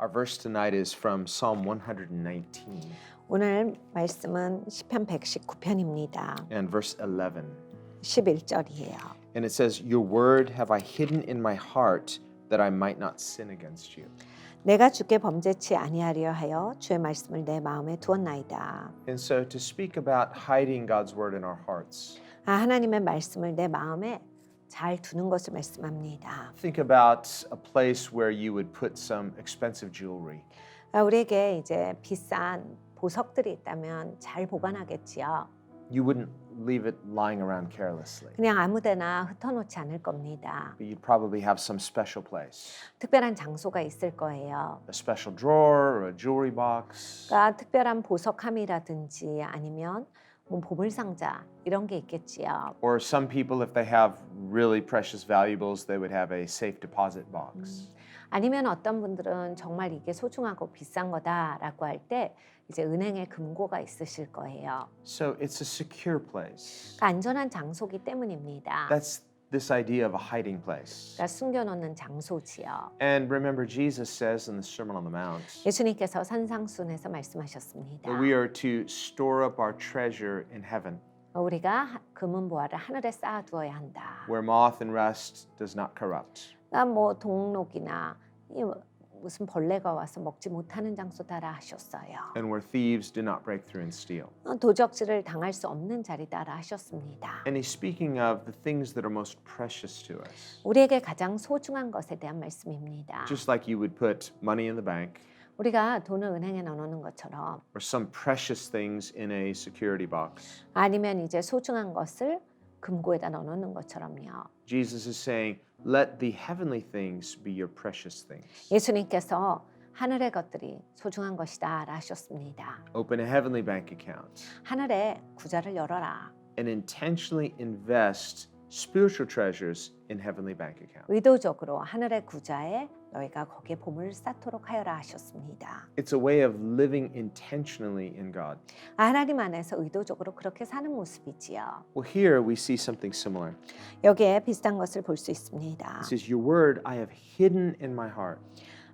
Our verse tonight is from Psalm 119 오늘 말씀은 시편 119편입니다. and verse 11. 11절이에요. And it says, Your word have I hidden in my heart that I might not sin against you. 내가 주께 범죄치 아니하려 하여 주의 말씀을 내 마음에 두었나이다. And so to speak about hiding God's word in our hearts, 하나님의 말씀을 내 마음에 잘 두는 것을 말씀합니다. think about a place where you would put some expensive jewelry. 우리에게 이제 비싼 보석들이 있다면 잘 보관하겠지요. You wouldn't leave it lying around carelessly. 그냥 아무데나 흩어놓지 않을 겁니다. But you'd probably have some special place, 특별한 장소가 있을 거예요. a special drawer or a jewelry box. 그러니까 특별한 보석함이라든지 아니면 뭐 보물 상자 이런 게 있겠지요. Or some people, if they have really precious valuables, they would have a safe deposit box. 아니면 어떤 분들은 정말 이게 소중하고 비싼 거다라고 할 때 이제 은행에 금고가 있으실 거예요. So it's a secure place. 그러니까 안전한 장소기 때문입니다. That's this idea of a hiding place. 그러니까 숨겨놓는 장소지요. And remember, Jesus says in the Sermon on the Mount 예수님께서 산상순에서 말씀하셨습니다. that we are to store up our treasure in heaven, 우리가 금은 보화를 하늘에 쌓아두어야 한다. where moth and rust does not corrupt. 그러니까 뭐 동록이나 무슨 벌레가 와서 먹지 못하는 장소다라 하셨어요. And where thieves do not break through and steal. 도적질을 당할 수 없는 자리다라 하셨습니다. And he's speaking of the things that are most precious to us. 우리에게 가장 소중한 것에 대한 말씀입니다. Just like you would put money in the bank 우리가 돈을 은행에 넣어놓는 것처럼 or some precious things in a security box. 아니면 이제 소중한 것을 금고에다 넣어놓는 것처럼요. Jesus is saying, let the heavenly things be your precious things. 예수님께서 하늘의 것들이 소중한 것이다 하셨습니다. Open a heavenly bank account 하늘에 구좌를 열어라. and intentionally invest spiritual treasures in heavenly bank accounts. 의도적으로 하늘의 구좌에 너희가 거기에 보물을 쌓도록 하여라 하셨습니다. It's a way of living intentionally in God. 하나님 안에서 의도적으로 그렇게 사는 모습이지요. Well, here we see something similar. 여기에 비슷한 것을 볼 수 있습니다. It says, Your word I have hidden in my heart.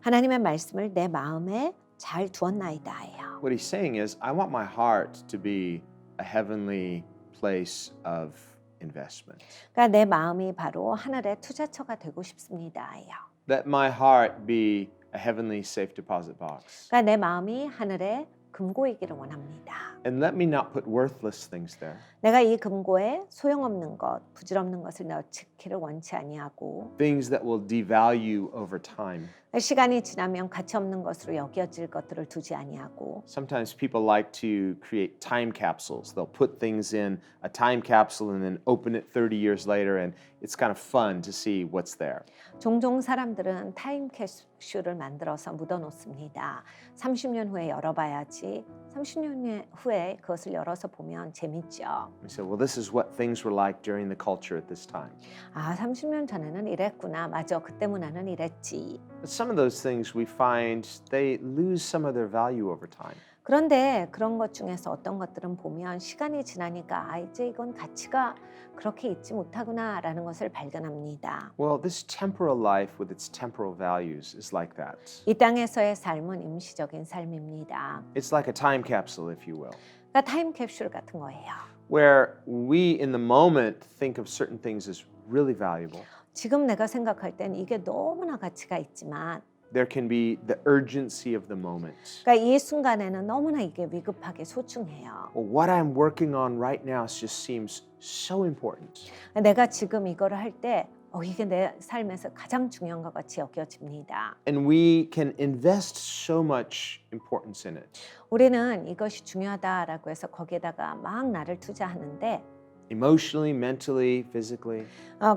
하나님의 말씀을 내 마음에 잘 두었나이다예요. What he's saying is, I want my heart to be a heavenly place of investment. 그러니까 내 마음이 바로 하늘의 투자처가 되고 싶습니다예요. Let my heart be a heavenly safe deposit box. 그러니까 내 마음이 하늘의 금고이기를 원합니다. And let me not put worthless things there. 내가 이 금고에 소용없는 것, 부질없는 것을 넣기를 원치 아니하고 Things that will devalue over time. 시간이 지나면 가치 없는 것으로 여겨질 것들을 두지 아니하고 Sometimes people like to create time capsules. They'll put things in a time capsule and then open it 30 years later, and it's kind of fun to see what's there. 종종 사람들은 타임캡슐을 만들어서 묻어놓습니다. 30년 후에 열어봐야지 30년 후에 그것을 열어서 보면 재밌죠. We say, well, this is what things were like during the culture at this time. 30년 전에는 이랬구나. 맞아. 그때 문화는 이랬지. But some of those things we find they lose some of their value over time. 그런데 그런 것 중에서 어떤 것들은 보면 시간이 지나니까 이제 이건 가치가 그렇게 있지 못하구나라는 것을 발견합니다. Well, this temporal life with its temporal values is like that. 이 땅에서의 삶은 임시적인 삶입니다. It's like a time capsule, if you will, 그러니까 타임캡슐 같은 거예요. where we in the moment think of certain things as really valuable. 지금 내가 생각할 땐 이게 너무나 가치가 있지만 There can be the urgency of the moment. 그러니까 이 순간에는 너무나 이게 위급하게 소중해요. Well, what I'm working on right now just seems so important. 내가 지금 이거를 할 때 이게 내 삶에서 가장 중요한 것 같이 여겨집니다. And we can invest so much importance in it. 우리는 이것이 중요하다라고 해서 거기에다가 막 나를 투자하는데 Emotionally, mentally, physically.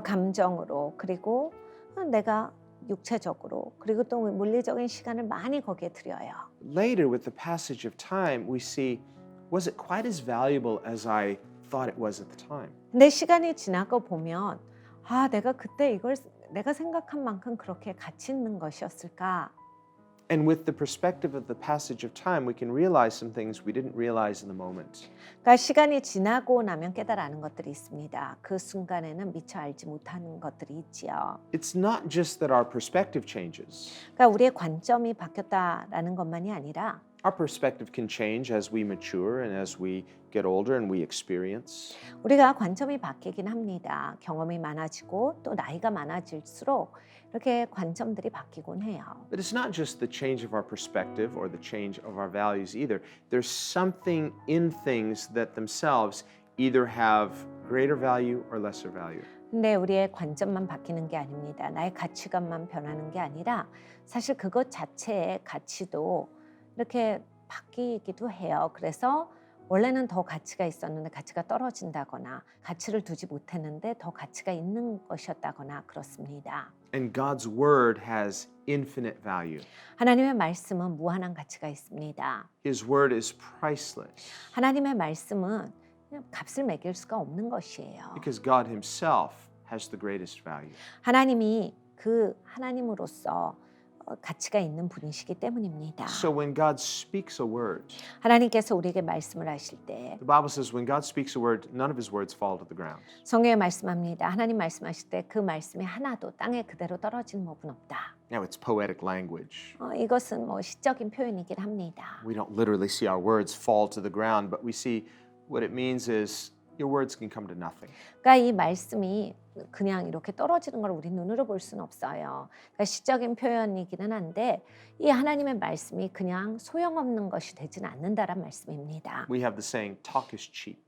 감정으로 그리고 내가 육체적으로 그리고 또 물리적인 시간을 많이 거기에 들여요. Later, with the passage of time, we see, was it quite as valuable as I thought it was at the time? 근데 시간이 지나고 보면 내가 그때 이걸 내가 생각한 만큼 그렇게 가치 있는 것이었을까? And with the perspective of the passage of time, we can realize some things we didn't realize in the moment. 그러니까 시간이 지나고 나면 깨달아는 것들이 있습니다. 그 순간에는 미처 알지 못하는 것들이 있지요. It's not just that our perspective changes. 그러니까 우리의 관점이 바뀌었다라는 것만이 아니라 Our perspective can change as we mature and as we get older and we experience. 우리가 관점이 바뀌긴 합니다. 경험이 많아지고 또 나이가 많아질수록 이렇게 관점들이 바뀌곤 해요. But it's not just the change of our perspective or the change of our values either. There's something in things that themselves either have greater value or lesser value. 근데 우리의 관점만 바뀌는 게 아닙니다. 나의 가치관만 변하는 게 아니라 사실 그것 자체의 가치도 이렇게 바뀌기도 해요. 그래서 원래는 더 가치가 있었는데 가치가 떨어진다거나 가치를 두지 못했는데 더 가치가 있는 것이었다거나 그렇습니다. And God's word has infinite value. 하나님의 말씀은 무한한 가치가 있습니다. His word is priceless 하나님의 말씀은 그냥 값을 매길 수가 없는 것이에요. because God himself has the greatest value. 하나님이 그 하나님으로서 가치가 있는 분이시기 때문입니다. So when God speaks a word, 하나님께서 우리에게 말씀을 하실 때 the Bible says when God speaks a word, none of his words fall to the ground. 성경에 말씀합니다. 하나님 말씀하실 때 그 말씀이 하나도 땅에 그대로 떨어지는 법은 없다. Now it's poetic language. 이것은 뭐 시적인 표현이긴 합니다. We don't literally see our words fall to the ground, but we see what it means is your words can come to nothing. 그러니까 이 말씀이 그냥 이렇게 떨어지는 걸 우리 눈으로 볼 수는 없어요. 그러니까 시적인 표현이기는 한데 이 하나님의 말씀이 그냥 소용없는 것이 되지는 않는다란 말씀입니다. We have the saying, talk is cheap.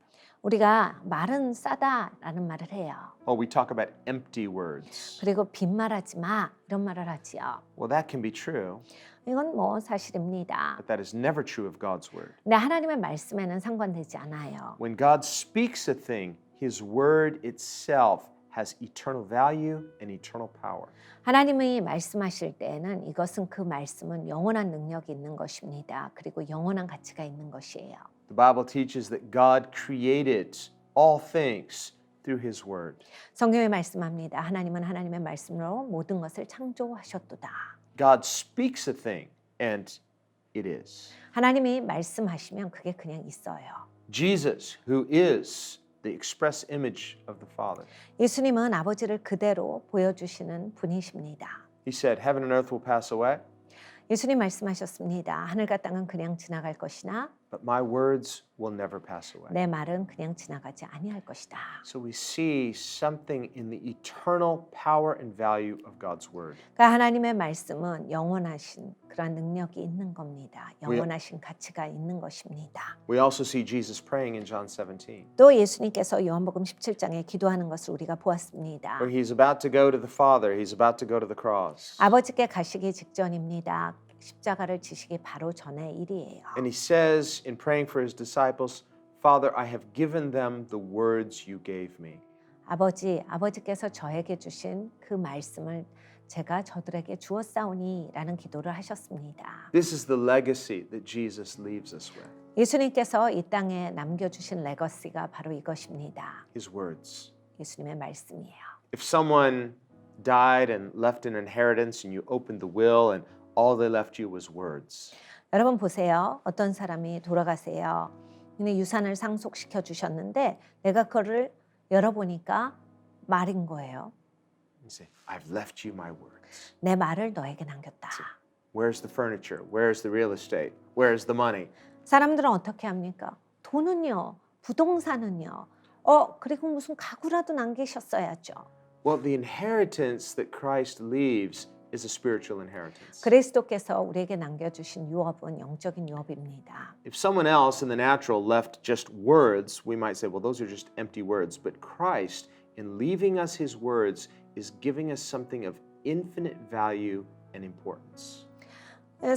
우리가 말은 싸다라는 말을 해요. Oh, we talk about empty words. 그리고 빈말하지 마 이런 말을 하지요. Well, that can be true, 이건 뭐 사실입니다. but that is never true of God's word. 근데 하나님의 말씀에는 상관되지 않아요. When God speaks a thing, his word itself has eternal value and eternal power. 하나님이 말씀하실 때에는 이것은 그 말씀은 영원한 능력이 있는 것입니다. 그리고 영원한 가치가 있는 것이에요. The Bible teaches that God created all things through his word. 성경에 말씀합니다. 하나님은 하나님의 말씀으로 모든 것을 창조하셨도다. God speaks a thing and it is. 하나님이 말씀하시면 그게 그냥 있어요. Jesus, who is the express image of the Father, 예수님은 아버지를 그대로 보여주시는 분이십니다. he said, heaven and earth will pass away, 예수님 말씀하셨습니다. 하늘과 땅은 그냥 지나갈 것이나 but my words will never pass away. 내 말은 그냥 지나가지 아니할 것이다. So we see something in the eternal power and value of God's word. 그러니까 하나님의 말씀은 영원하신 그런 능력이 있는 겁니다. 영원하신 가치가 있는 것입니다. We also see Jesus praying in John 17, 또 예수님께서 요한복음 17장에 기도하는 것을 우리가 보았습니다. where he's about to go to the Father, he's about to go to the cross. 아버지께 가시기 직전입니다. 십자가를 지시기 바로 전의 일이에요. And he says in praying for his disciples, Father, I have given them the words you gave me. 아버지께서 저에게 주신 그 말씀을 제가 저들에게 주었사오니라는 기도를 하셨습니다. This is the legacy that Jesus leaves us with, 예수님께서 이 땅에 남겨주신 레거시가 바로 이것입니다. his words. 예수님의 말씀이에요. If someone died and left an inheritance and you opened the will and all they left you was words, 여러분 보세요. 어떤 사람이 돌아가세요. 근데 유산을 상속시켜 주셨는데 내가 그거를 열어보니까 말인 거예요. you say, I've left you my words. 내 말을 너에게 남겼다. Where's the furniture? Where's the real estate? Where's the money? 사람들은 어떻게 합니까? 돈은요, 부동산은요. 그리고 무슨 가구라도 남기셨어야죠. Well, the inheritance that Christ leaves is a spiritual inheritance. 그리스도께서 우리에게 남겨주신 유업은 영적인 유업입니다. If someone else in the natural left just words, we might say, well, those are just empty words. But Christ, in leaving us his words, is giving us something of infinite value and importance.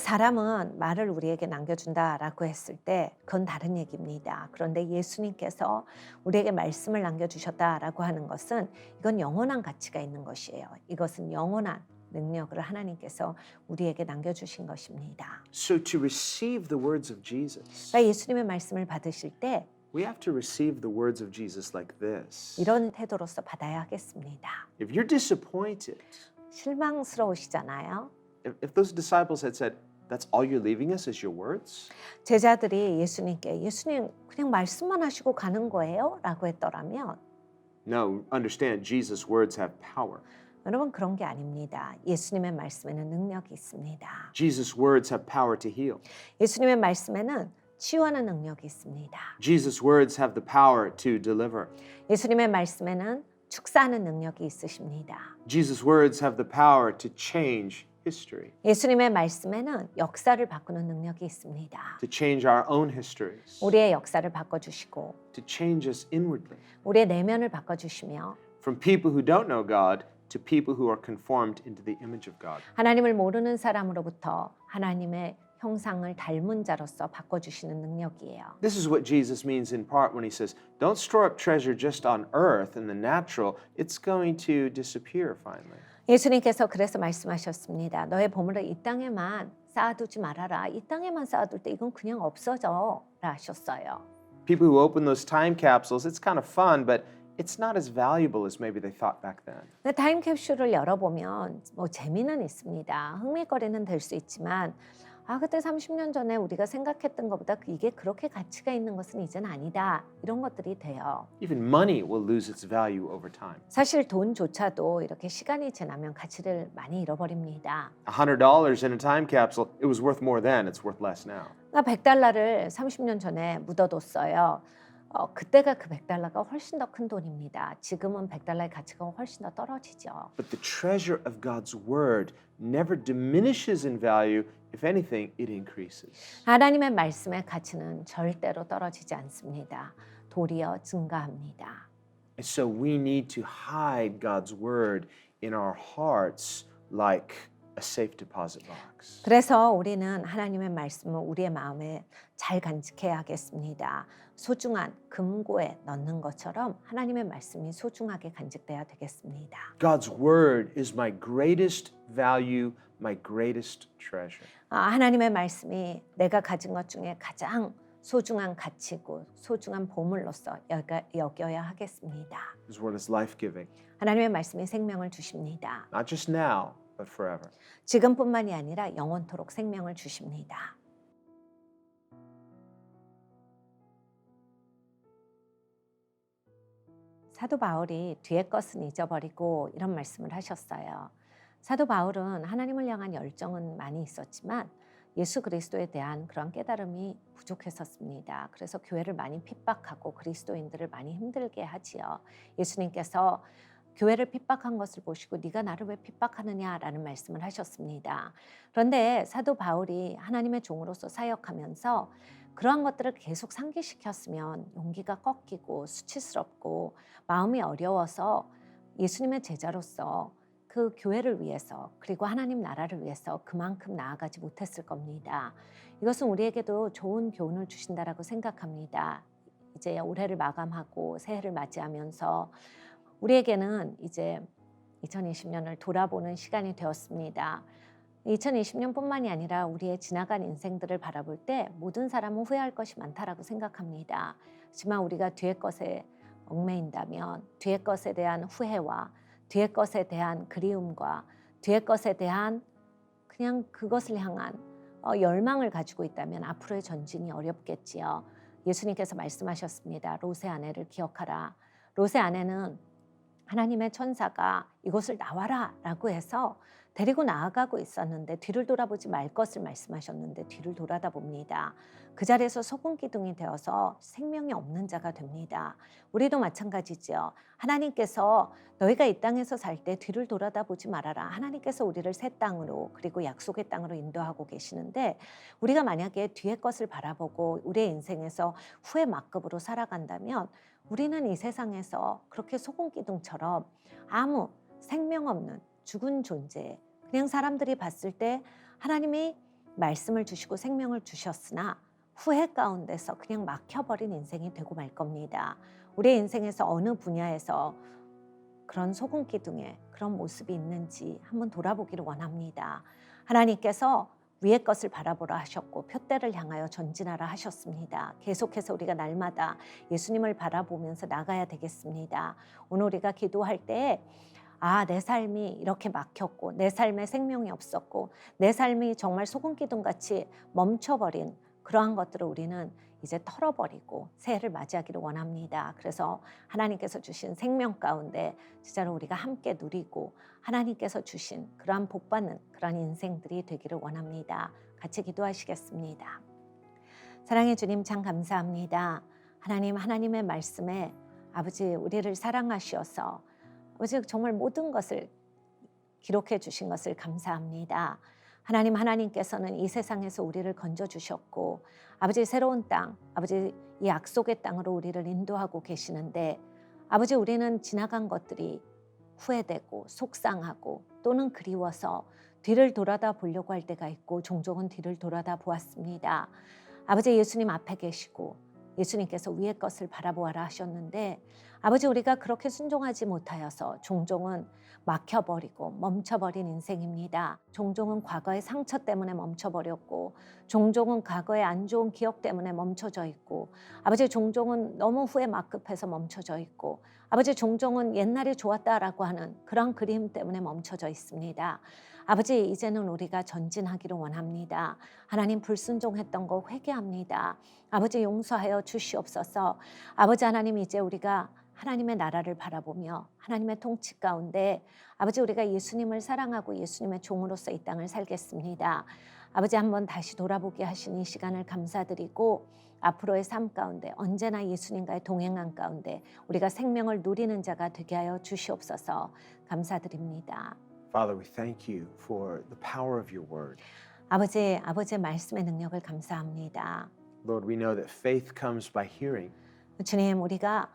사람은 말을 우리에게 남겨준다라고 했을 때 그건 다른 얘기입니다. 그런데 예수님께서 우리에게 말씀을 남겨주셨다라고 하는 것은 이건 영원한 가치가 있는 것이에요. 이것은 영원한 능력을 하나님께서 우리에게 남겨주신 것입니다. So to receive the words of Jesus, 그러니까 예수님의 말씀을 받으실 때 we have to receive the words of Jesus like this. 이런 태도로서 받아야 하겠습니다. If you're disappointed, 실망스러우시잖아요. if those disciples had said, That's all you're leaving us is your words? 제자들이 예수님께 예수님 그냥 말씀만 하시고 가는 거예요? 라고 했더라면 No, understand, Jesus' words have power. 여러분 그런 게 아닙니다. 예수님의 말씀에는 능력이 있습니다. Jesus' words have power to heal. 예수님의 말씀에는 치유하는 능력이 있습니다. Jesus' words have the power to deliver. 예수님의 말씀에는 축사하는 능력이 있으십니다. Jesus' words have the power to change history, 예수님의 말씀에는 역사를 바꾸는 능력이 있습니다. to change our own histories, 우리의 역사를 바꿔주시고 to change us inwardly. 우리의 내면을 바꿔주시며 From people who don't know God to people who are conformed into the image of God. 하나님을 모르는 사람으로부터 하나님의 형상을 닮은 자로서 바꿔주시는 능력이에요. This is what Jesus means in part when he says, don't store up treasure just on earth in the natural. It's going to disappear finally. 예수님께서 그래서 말씀하셨습니다. 너의 보물을 이 땅에만 쌓아두지 말아라. 이 땅에만 쌓아둘 때 이건 그냥 없어져 라 하셨어요. People who open those time capsules, it's kind of fun, but it's not as valuable as maybe they thought back then. 근데 타임캡슐을 열어보면 뭐 재미는 있습니다. 흥미거리는 될 수 있지만 그때 30년 전에 우리가 생각했던 것보다 이게 그렇게 가치가 있는 것은 이젠 아니다. 이런 것들이 돼요. Even money will lose its value over time. 사실 돈조차도 이렇게 시간이 지나면 가치를 많이 잃어버립니다. $100 in a time capsule, it was worth more then, it's worth less now. 그러니까 100달러를 30년 전에 묻어뒀어요. 그때가 그 100달러가 훨씬 더 큰 돈입니다. 지금은 100달러의 가치가 훨씬 더 떨어지죠. But the treasure of God's word never diminishes in value. If anything, it increases. 하나님의 말씀의 가치는 절대로 떨어지지 않습니다. 도리어 증가합니다. And so we need to hide God's word in our hearts like a safe deposit box. 그래서 우리는 하나님의 말씀을 우리의 마음에 잘 간직해야 하겠습니다. 소중한 금고에 넣는 것처럼 하나님의 말씀이 소중하게 간직돼야 되겠습니다. God's word is my greatest value, my greatest treasure. 하나님의 말씀이 내가 가진 것 중에 가장 소중한 가치고 소중한 보물로서 여겨야 하겠습니다. His word is life-giving, 하나님의 말씀이 생명을 주십니다. not just now, but forever. 지금뿐만이 아니라 영원토록 생명을 주십니다. 사도 바울이 뒤의 것은 잊어버리고 이런 말씀을 하셨어요. 사도 바울은 하나님을 향한 열정은 많이 있었지만 예수 그리스도에 대한 그런 깨달음이 부족했었습니다. 그래서 교회를 많이 핍박하고 그리스도인들을 많이 힘들게 하지요. 예수님께서 교회를 핍박한 것을 보시고 네가 나를 왜 핍박하느냐라는 말씀을 하셨습니다. 그런데 사도 바울이 하나님의 종으로서 사역하면서 그러한 것들을 계속 상기시켰으면 용기가 꺾이고 수치스럽고 마음이 어려워서 예수님의 제자로서 그 교회를 위해서 그리고 하나님 나라를 위해서 그만큼 나아가지 못했을 겁니다. 이것은 우리에게도 좋은 교훈을 주신다라고 생각합니다. 이제 올해를 마감하고 새해를 맞이하면서 우리에게는 이제 2020년을 돌아보는 시간이 되었습니다. 2020년뿐만이 아니라 우리의 지나간 인생들을 바라볼 때 모든 사람은 후회할 것이 많다라고 생각합니다. 하지만 우리가 뒤의 것에 얽매인다면 뒤의 것에 대한 후회와 뒤의 것에 대한 그리움과 뒤의 것에 대한 그냥 그것을 향한 열망을 가지고 있다면 앞으로의 전진이 어렵겠지요. 예수님께서 말씀하셨습니다. 롯의 아내를 기억하라. 롯의 아내는 하나님의 천사가 이곳을 나와라 라고 해서 데리고 나아가고 있었는데 뒤를 돌아보지 말 것을 말씀하셨는데 뒤를 돌아다 봅니다. 그 자리에서 소금 기둥이 되어서 생명이 없는 자가 됩니다. 우리도 마찬가지죠. 하나님께서 너희가 이 땅에서 살 때 뒤를 돌아다 보지 말아라. 하나님께서 우리를 새 땅으로 그리고 약속의 땅으로 인도하고 계시는데 우리가 만약에 뒤의 것을 바라보고 우리의 인생에서 후회 막급으로 살아간다면 우리는 이 세상에서 그렇게 소금 기둥처럼 아무 생명 없는 죽은 존재, 그냥 사람들이 봤을 때 하나님이 말씀을 주시고 생명을 주셨으나 후회 가운데서 그냥 막혀버린 인생이 되고 말 겁니다. 우리의 인생에서 어느 분야에서 그런 소금 기둥에 그런 모습이 있는지 한번 돌아보기를 원합니다. 하나님께서 위의 것을 바라보라 하셨고 표대를 향하여 전진하라 하셨습니다. 계속해서 우리가 날마다 예수님을 바라보면서 나가야 되겠습니다. 오늘 우리가 기도할 때 아, 내 삶이 이렇게 막혔고 내 삶에 생명이 없었고 내 삶이 정말 소금 기둥같이 멈춰버린 그러한 것들을 우리는 이제 털어버리고 새해를 맞이하기를 원합니다. 그래서 하나님께서 주신 생명 가운데 진짜로 우리가 함께 누리고 하나님께서 주신 그러한 복받는 그러한 인생들이 되기를 원합니다. 같이 기도하시겠습니다. 사랑의 주님 참 감사합니다. 하나님, 하나님의 말씀에 아버지 우리를 사랑하시어서 아버지 정말 모든 것을 기록해 주신 것을 감사합니다. 하나님께서는 이 세상에서 우리를 건져주셨고 아버지 새로운 땅, 아버지 이 약속의 땅으로 우리를 인도하고 계시는데 아버지 우리는 지나간 것들이 후회되고 속상하고 또는 그리워서 뒤를 돌아다 보려고 할 때가 있고 종종은 뒤를 돌아다 보았습니다. 아버지 예수님 앞에 계시고 예수님께서 위의 것을 바라보아라 하셨는데 아버지 우리가 그렇게 순종하지 못하여서 종종은 막혀버리고 멈춰버린 인생입니다. 종종은 과거의 상처 때문에 멈춰버렸고 종종은 과거의 안 좋은 기억 때문에 멈춰져 있고 아버지 종종은 너무 후회 막급해서 멈춰져 있고 아버지 종종은 옛날이 좋았다라고 하는 그런 그림 때문에 멈춰져 있습니다. 아버지 이제는 우리가 전진하기를 원합니다. 하나님 불순종했던 거 회개합니다. 아버지 용서하여 주시옵소서. 아버지 하나님 이제 우리가 하나님의 나라를 바라보며 하나님의 통치 가운데 아버지 우리가 예수님을 사랑하고 예수님의 종으로서 이 땅을 살겠습니다. 아버지 한번 다시 돌아보게 하신 이 시간을 감사드리고 앞으로의 삶 가운데 언제나 예수님과의 동행한 가운데 우리가 생명을 누리는 자가 되게 하여 주시옵소서. 감사드립니다. Father, we thank you for the power of your word. 아버지의 말씀의 능력을 감사합니다. Lord, we know that faith comes by hearing, 주님, 우리가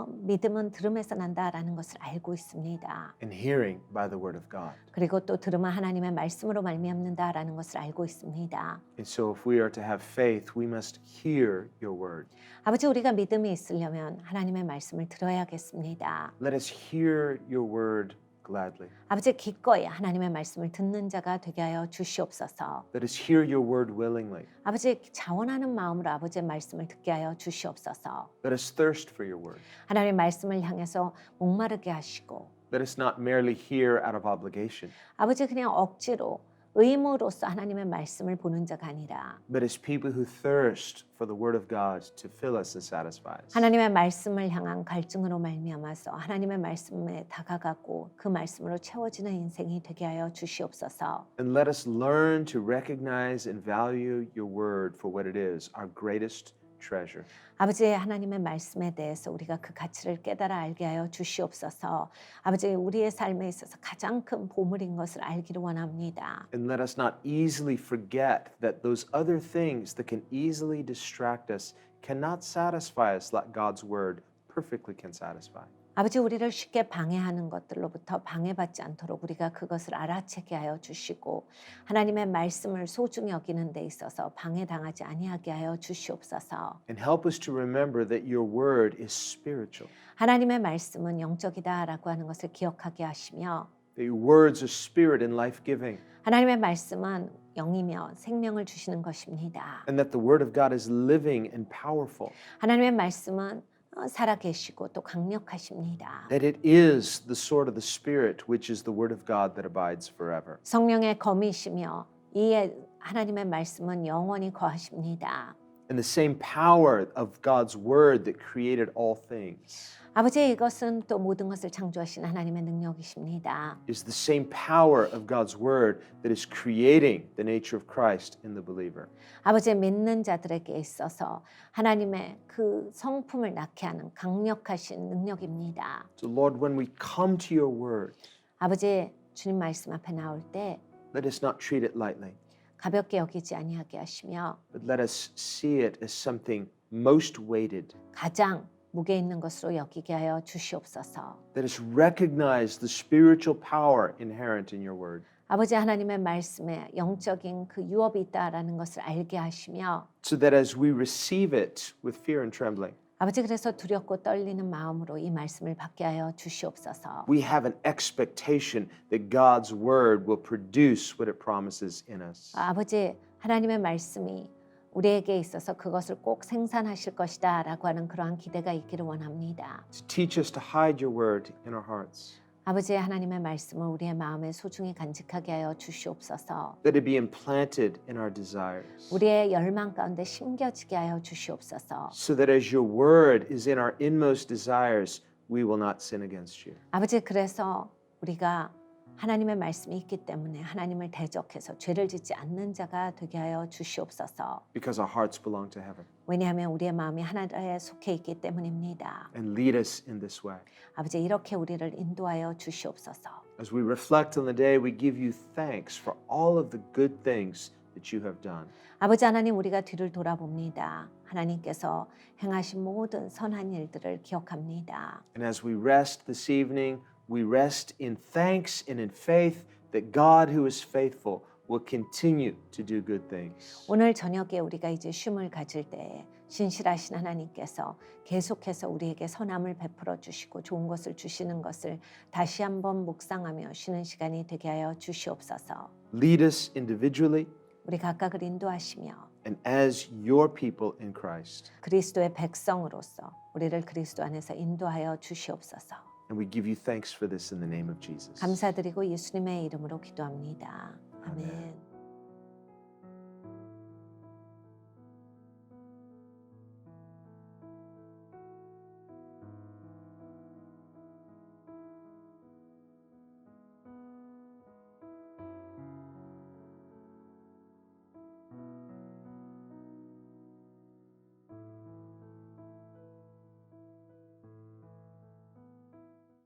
믿음은 들음에서 난다라는 것을 알고 있습니다. and hearing by the word of God. 그리고 또 들음은 하나님의 말씀으로 말미암는다라는 것을 알고 있습니다. And so if we are to have faith, we must hear your word. 아버지, 우리가 믿음이 있으려면 하나님의 말씀을 들어야겠습니다. Let us hear your word gladly. 아버지, 기꺼이 하나님의 말씀을 듣는 자가 되게 하여 주시옵소서. Let us hear your word willingly. 아버지, 자원하는 마음으로 아버지의 말씀을 듣게 하여 주시옵소서. Let us thirst for your word. 하나님의 말씀을 향해서 목마르게 하시고 Let us not merely hear out of obligation, 아버지 그냥 억지로 의무로서 하나님의 말씀을 보는 자가 아니라 but as people who thirst for the word of God to fill us and satisfy us. 하나님의 말씀을 향한 갈증으로 말미암아서 하나님의 말씀에 다가가고 그 말씀으로 채워지는 인생이 되게 하여 주시옵소서. And let us learn to recognize and value your word for what it is, our greatest treasure. 아버지 하나님의 말씀에 대해서 우리가 그 가치를 깨달아 알게 하여 주시옵소서. 아버지 우리의 삶에 있어서 가장 큰 보물인 것을 알기를 원합니다. And let us not easily forget that those other things that can easily distract us cannot satisfy us like God's word perfectly can satisfy. 아버지 우리를 쉽게 방해하는 것들로부터 방해받지 않도록 우리가 그것을 알아채게 하여 주시고 하나님의 말씀을 소중히 여기는 데 있어서 방해당하지 아니하게 하여 주시옵소서. And help us to remember that your word is spiritual. 하나님의 말씀은 영적이다라고 하는 것을 기억하게 하시며 That your words are spirit and life-giving. 하나님의 말씀은 영이며 생명을 주시는 것입니다. And that the word of God is living and powerful. 하나님의 말씀은 살아계시고 또 강력하십니다. That it is the sword of the Spirit, which is the word of God that abides forever. 성령의 검이시며 이 하나님의 말씀은 영원히 거하십니다. And the same power of God's word that created all things 아버지 이것은 또 모든 것을 창조하신 하나님의 능력이십니다. is the same power of God's word that is creating the nature of Christ in the believer. 아버지 믿는 자들에게 있어서 하나님의 그 성품을 낳게 하는 강력하신 능력입니다. So Lord, when we come to your word, 아버지 주님 말씀 앞에 나올 때 let us not treat it lightly, 가볍게 여기지 아니하게 하시며 but let us see it as something most weighted. 가장 무게 있는 것으로 여기게 하여 주시옵소서. Let us recognize the spiritual power inherent in your word. 아버지 하나님의 말씀에 영적인 그 유업이 있다라는 것을 알게 하시며 So that as we receive it with fear and trembling, 아버지 그래서 두렵고 떨리는 마음으로 이 말씀을 받게 하여 주시옵소서. we have an expectation that God's word will produce what it promises in us. 아버지 하나님의 말씀이 우리에게 있어서 그것을 꼭 생산하실 것이다 라고 하는 그러한 기대가 있기를 원합니다. To teach us to hide your word in our hearts. 아버지 하나님의 말씀을 우리의 마음에 소중히 간직하게 하여 주시옵소서. that it be implanted in our desires, 우리의 열망 가운데 심겨지게 하여 주시옵소서. so that as your word is in our inmost desires, we will not sin against you. 아버지 그래서 우리가 하나님의 말씀이 있기 때문에 하나님을 대적해서 죄를 짓지 않는 자가 되게 하여 주시옵소서. Because our hearts belong to heaven. 왜냐하면 우리의 마음이 하나님에 속해 있기 때문입니다. And lead us in this way. 아버지 이렇게 우리를 인도하여 주시옵소서. As we reflect on the day, we give you thanks for all of the good things that you have done. 아버지 하나님 우리가 뒤를 돌아봅니다. 하나님께서 행하신 모든 선한 일들을 기억합니다. And as we rest this evening, we rest in thanks and in faith that God who is faithful will continue to do good things. 오늘 저녁에 우리가 이제 쉼을 가질 때에 신실하신 하나님께서 계속해서 우리에게 선함을 베풀어 주시고 좋은 것을 주시는 것을 다시 한번 묵상하며 쉬는 시간이 되게 하여 주시옵소서. Lead us individually 우리 각각을 인도하시며 and as your people in Christ. 그리스도의 백성으로서 우리를 그리스도 안에서 인도하여 주시옵소서. And we give you thanks for this in the name of Jesus. 감사드리고 예수님의 이름으로 기도합니다. 아멘. 아멘.